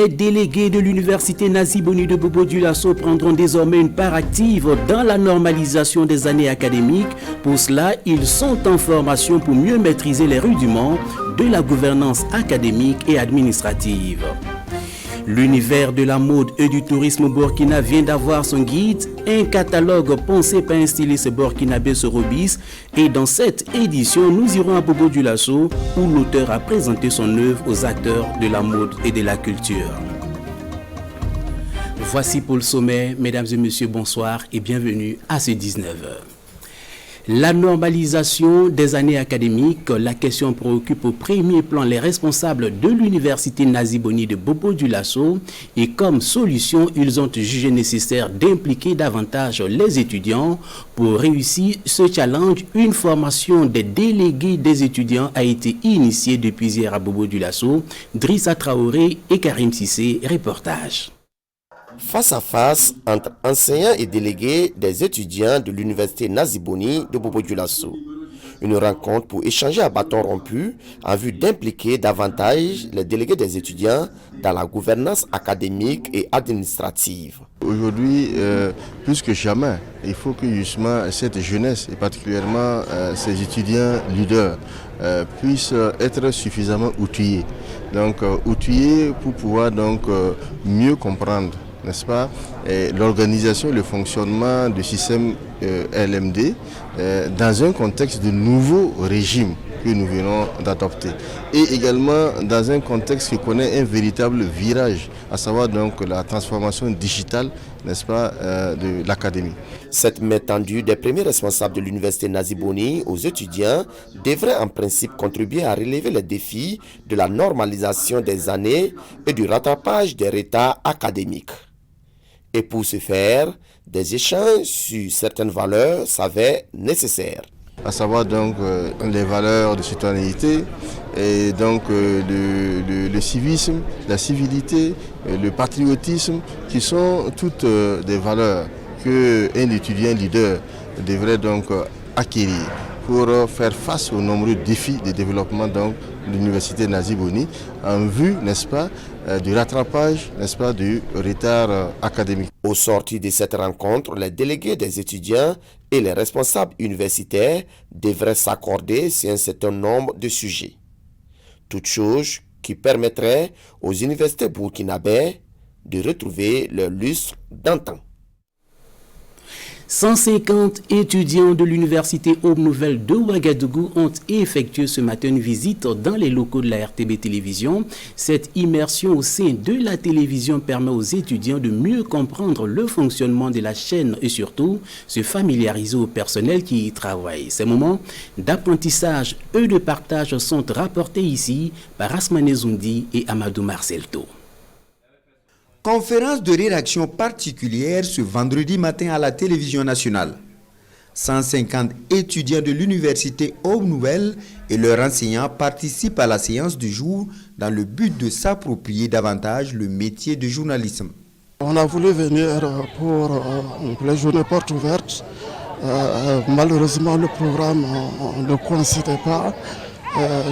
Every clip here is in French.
Les délégués de l'université Nazi Boni de Bobo-Dioulasso prendront désormais une part active dans la normalisation des années académiques. Pour cela, ils sont en formation pour mieux maîtriser les rudiments de la gouvernance académique et administrative. L'univers de la mode et du tourisme au Burkina vient d'avoir son guide, un catalogue pensé par un styliste burkinabé Sorobis. Et dans cette édition, nous irons à Bobo-Dioulasso où l'auteur a présenté son œuvre aux acteurs de la mode et de la culture. Voici pour le sommet, mesdames et messieurs, bonsoir et bienvenue à ce 19h. La normalisation des années académiques, la question préoccupe au premier plan les responsables de l'université Nazi Boni de Bobo-Dioulasso et comme solution, ils ont jugé nécessaire d'impliquer davantage les étudiants. Pour réussir ce challenge, une formation des délégués des étudiants a été initiée depuis hier à Bobo-Dioulasso. Drissa Traoré et Karim Sissé, reportage. Face à face entre enseignants et délégués des étudiants de l'université Nazi Boni de Bobo-Dioulasso. Une rencontre pour échanger à bâton rompu en vue d'impliquer davantage les délégués des étudiants dans la gouvernance académique et administrative. Aujourd'hui, plus que jamais, il faut que justement cette jeunesse et particulièrement ces étudiants leaders puissent être suffisamment outillés. Donc outillés pour pouvoir mieux comprendre, n'est-ce pas, l'organisation et le fonctionnement du système LMD dans un contexte de nouveau régime que nous venons d'adopter et également dans un contexte qui connaît un véritable virage, à savoir donc la transformation digitale, n'est-ce pas, de l'académie. Cette main tendue des premiers responsables de l'université Nazi Boni aux étudiants devrait en principe contribuer à relever les défis de la normalisation des années et du rattrapage des retards académiques. Et pour ce faire, des échanges sur certaines valeurs s'avaient nécessaires. À savoir donc les valeurs de citoyenneté et donc le civisme, la civilité, le patriotisme, qui sont toutes des valeurs qu'un étudiant leader devrait donc acquérir pour faire face aux nombreux défis de développement de l'université Nazi Boni en vue, n'est-ce pas, du rattrapage, n'est-ce pas, du retard académique. Au sortir de cette rencontre, les délégués des étudiants et les responsables universitaires devraient s'accorder sur un certain nombre de sujets. Toutes choses qui permettraient aux universités burkinabées de retrouver leur lustre d'antan. 150 étudiants de l'université Aube Nouvelle de Ouagadougou ont effectué ce matin une visite dans les locaux de la RTB Télévision. Cette immersion au sein de la télévision permet aux étudiants de mieux comprendre le fonctionnement de la chaîne et surtout se familiariser au personnel qui y travaille. Ces moments d'apprentissage et de partage sont rapportés ici par Asmane Zoundi et Amadou Marcelto. Conférence de rédaction particulière ce vendredi matin à la télévision nationale. 150 étudiants de l'université Aube Nouvelle et leurs enseignants participent à la séance du jour dans le but de s'approprier davantage le métier de journalisme. On a voulu venir pour les journées portes ouvertes. Malheureusement, le programme ne coïncidait pas.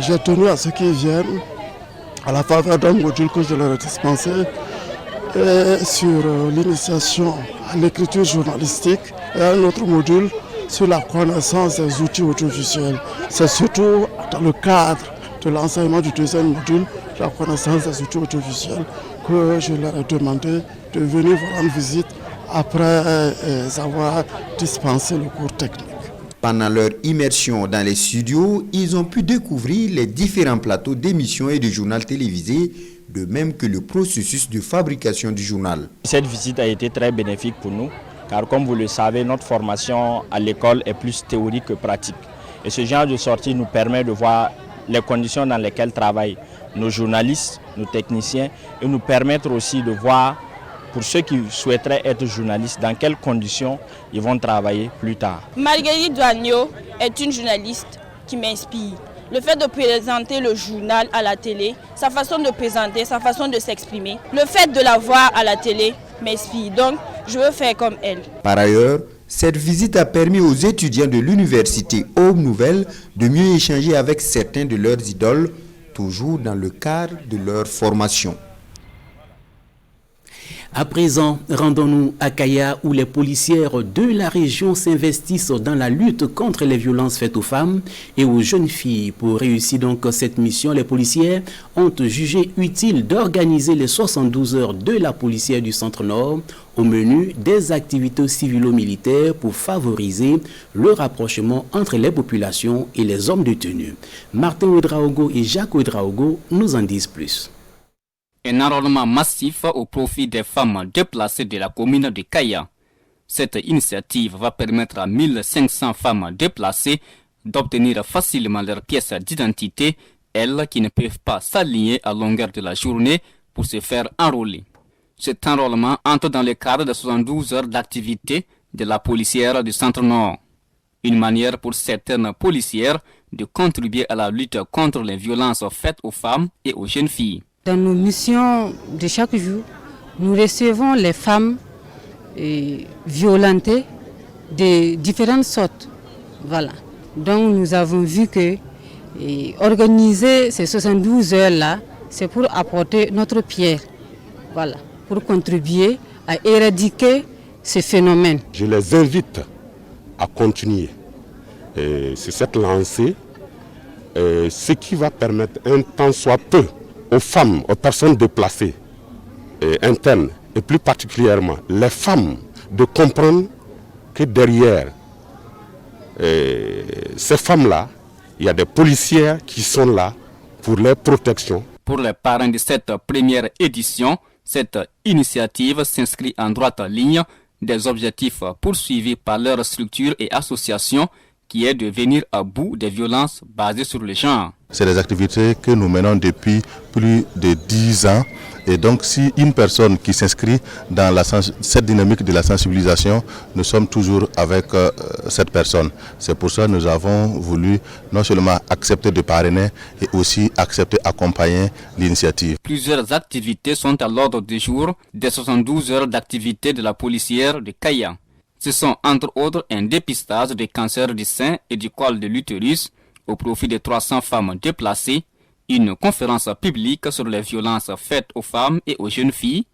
J'ai tenu à ce qu'ils viennent à la faveur d'un module que je leur ai dispensé. Et sur l'initiation à l'écriture journalistique et un autre module sur la connaissance des outils audiovisuels. C'est surtout dans le cadre de l'enseignement du deuxième module, la connaissance des outils audiovisuels, que je leur ai demandé de venir vous rendre visite après avoir dispensé le cours technique. Pendant leur immersion dans les studios, ils ont pu découvrir les différents plateaux d'émissions et de journal télévisés, de même que le processus de fabrication du journal. Cette visite a été très bénéfique pour nous, car comme vous le savez, notre formation à l'école est plus théorique que pratique. Et ce genre de sortie nous permet de voir les conditions dans lesquelles travaillent nos journalistes, nos techniciens, et nous permettre aussi de voir, pour ceux qui souhaiteraient être journalistes, dans quelles conditions ils vont travailler plus tard. Marguerite Douagneau est une journaliste qui m'inspire. Le fait de présenter le journal à la télé, sa façon de présenter, sa façon de s'exprimer, le fait de la voir à la télé m'inspire. Donc, je veux faire comme elle. Par ailleurs, cette visite a permis aux étudiants de l'université Aube Nouvelle de mieux échanger avec certains de leurs idoles, toujours dans le cadre de leur formation. À présent, rendons-nous à Kaya où les policières de la région s'investissent dans la lutte contre les violences faites aux femmes et aux jeunes filles. Pour réussir donc cette mission, les policières ont jugé utile d'organiser les 72 heures de la policière du Centre-Nord au menu des activités civilo-militaires pour favoriser le rapprochement entre les populations et les hommes de tenue. Martin Ouedraogo et Jacques Ouedraogo nous en disent plus. Un enrôlement massif au profit des femmes déplacées de la commune de Kaya. Cette initiative va permettre à 1500 femmes déplacées d'obtenir facilement leurs pièces d'identité, elles qui ne peuvent pas s'aligner à longueur de la journée pour se faire enrôler. Cet enrôlement entre dans le cadre de 72 heures d'activité de la policière du Centre-Nord. Une manière pour certaines policières de contribuer à la lutte contre les violences faites aux femmes et aux jeunes filles. Dans nos missions de chaque jour, nous recevons les femmes violentées de différentes sortes. Voilà. Donc nous avons vu que organiser ces 72 heures-là, c'est pour apporter notre pierre. Voilà. Pour contribuer à éradiquer ces phénomènes. Je les invite à continuer. C'est cette lancée, ce qui va permettre un temps soit peu aux femmes, aux personnes déplacées, internes, et plus particulièrement les femmes, de comprendre que derrière ces femmes-là, il y a des policières qui sont là pour leur protection. Pour les parents de cette première édition, cette initiative s'inscrit en droite ligne des objectifs poursuivis par leur structure et association qui est de venir à bout des violences basées sur le genre. C'est des activités que nous menons depuis plus de 10 ans. Et donc si une personne qui s'inscrit dans cette dynamique de la sensibilisation, nous sommes toujours avec cette personne. C'est pour ça que nous avons voulu non seulement accepter de parrainer et aussi accepter d'accompagner l'initiative. Plusieurs activités sont à l'ordre du jour des 72 heures d'activité de la policière de Kaya. Ce sont entre autres un dépistage des cancers du sein et du col de l'utérus au profit de 300 femmes déplacées, une conférence publique sur les violences faites aux femmes et aux jeunes filles,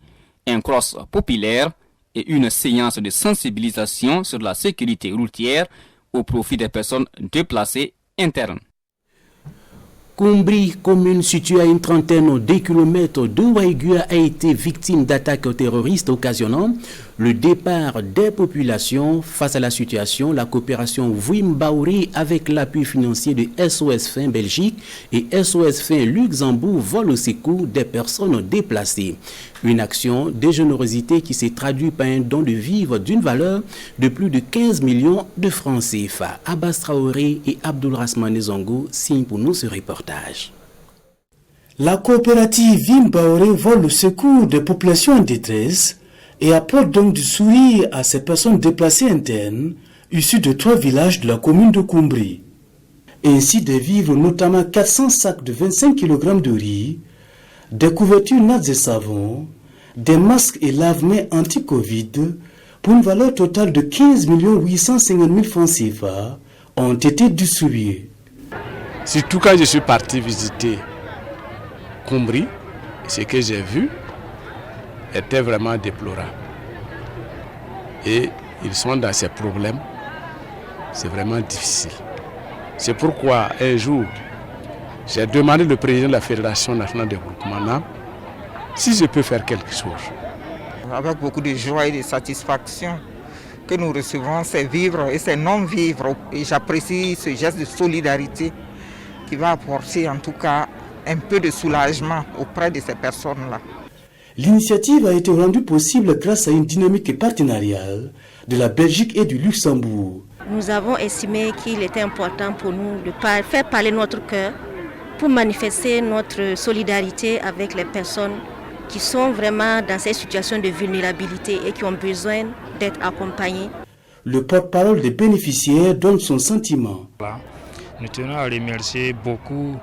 un cross populaire et une séance de sensibilisation sur la sécurité routière au profit des personnes déplacées internes. Kumbri, commune située à une trentaine de kilomètres de Waigua, a été victime d'attaques terroristes occasionnant le départ des populations. Face à la situation, la coopération Wimbaouri avec l'appui financier de SOS Fin Belgique et SOS Fin Luxembourg vole au secours des personnes déplacées. Une action de générosité qui s'est traduite par un don de vivres d'une valeur de plus de 15 millions de francs CFA. Abbas Traoré et Abdul Rasman Nezongo signent pour nous ce reportage. La coopérative Wimbaouri vole au secours des populations en détresse et apporte donc du sourire à ces personnes déplacées internes issues de 3 villages de la commune de Kumbri. Ainsi des vivres, notamment 400 sacs de 25 kg de riz, des couvertures nattes et savons, des masques et lave-mains anti-Covid pour une valeur totale de 15 850 000 francs CFA ont été distribués. Surtout quand je suis parti visiter Kumbri, ce que j'ai vu était vraiment déplorable. Et ils sont dans ces problèmes, c'est vraiment difficile. C'est pourquoi un jour, j'ai demandé au président de la Fédération nationale de groupement si je peux faire quelque chose. Avec beaucoup de joie et de satisfaction que nous recevons ces vivres et ces non-vivres. Et j'apprécie ce geste de solidarité qui va apporter en tout cas un peu de soulagement auprès de ces personnes-là. L'initiative a été rendue possible grâce à une dynamique partenariale de la Belgique et du Luxembourg. Nous avons estimé qu'il était important pour nous de faire parler notre cœur pour manifester notre solidarité avec les personnes qui sont vraiment dans ces situations de vulnérabilité et qui ont besoin d'être accompagnées. Le porte-parole des bénéficiaires donne son sentiment. Nous tenons à remercier beaucoup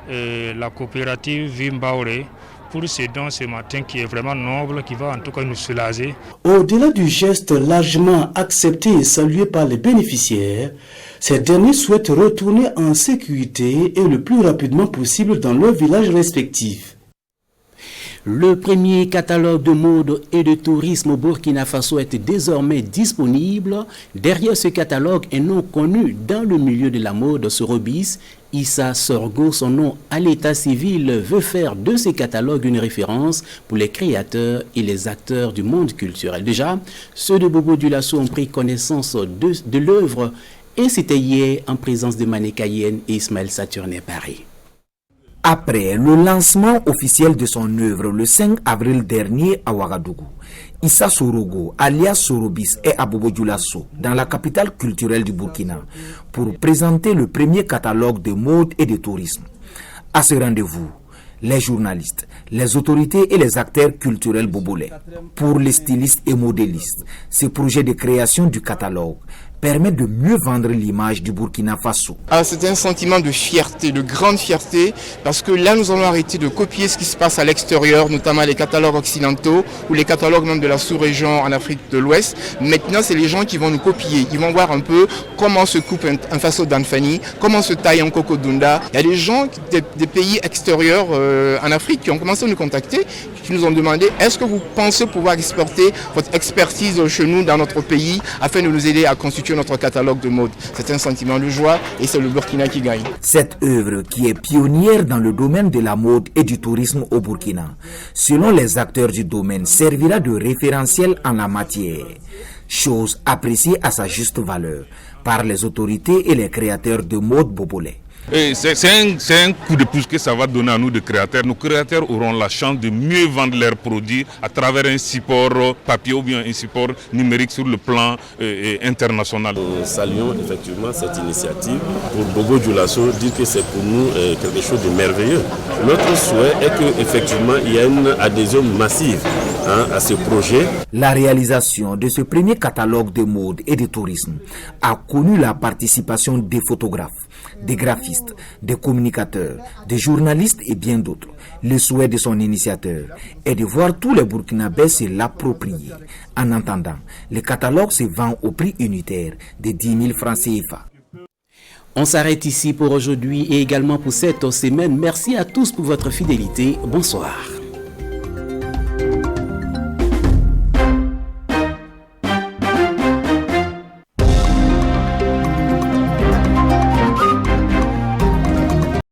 la coopérative Wimbaouri pour ce don ce matin qui est vraiment noble, qui va en tout cas nous soulager. Au-delà du geste largement accepté et salué par les bénéficiaires, ces derniers souhaitent retourner en sécurité et le plus rapidement possible dans leurs villages respectifs. Le premier catalogue de mode et de tourisme au Burkina Faso est désormais disponible. Derrière ce catalogue, un nom connu dans le milieu de la mode se rebisse. Issa Sorgo, son nom à l'état civil, veut faire de ces catalogues une référence pour les créateurs et les acteurs du monde culturel. Déjà, ceux de Bobo Dioulasso ont pris connaissance de l'œuvre et c'était hier en présence de Mané Cayenne et Ismaël Saturné Paris. Après le lancement officiel de son œuvre le 5 avril dernier à Ouagadougou, Issa Sorogo, alias Sorobis, est à Bobo Dioulasso, dans la capitale culturelle du Burkina, pour présenter le premier catalogue de mode et de tourisme. À ce rendez-vous, les journalistes, les autorités et les acteurs culturels bobolais. Pour les stylistes et modélistes, ce projet de création du catalogue permet de mieux vendre l'image du Burkina Faso. C'est un sentiment de fierté, de grande fierté, parce que là nous allons arrêter de copier ce qui se passe à l'extérieur, notamment les catalogues occidentaux ou les catalogues même de la sous-région en Afrique de l'Ouest. Maintenant, c'est les gens qui vont nous copier. Ils vont voir un peu comment se coupe un faso d'Anfani, comment se taille un cocodunda. Il y a des gens des pays extérieurs en Afrique qui ont commencé à nous contacter, qui nous ont demandé est-ce que vous pensez pouvoir exporter votre expertise chez nous dans notre pays afin de nous aider à constituer notre catalogue de mode. C'est un sentiment de joie et c'est le Burkina qui gagne. Cette œuvre qui est pionnière dans le domaine de la mode et du tourisme au Burkina, selon les acteurs du domaine, servira de référentiel en la matière. Chose appréciée à sa juste valeur par les autorités et les créateurs de mode bobolais. C'est un coup de pouce que ça va donner à nous de créateurs. Nos créateurs auront la chance de mieux vendre leurs produits à travers un support papier ou bien un support numérique sur le plan international. Nous saluons effectivement cette initiative. Pour Bobo Dioulasso, dire que c'est pour nous quelque chose de merveilleux. Notre souhait est qu'effectivement il y ait une adhésion massive à ce projet. La réalisation de ce premier catalogue de mode et de tourisme a connu la participation des photographes, des graphistes, des communicateurs, des journalistes et bien d'autres. Le souhait de son initiateur est de voir tous les Burkinabés se l'approprier. En attendant, le catalogue se vend au prix unitaire de 10 000 francs CFA. On s'arrête ici pour aujourd'hui et également pour cette semaine. Merci à tous pour votre fidélité. Bonsoir.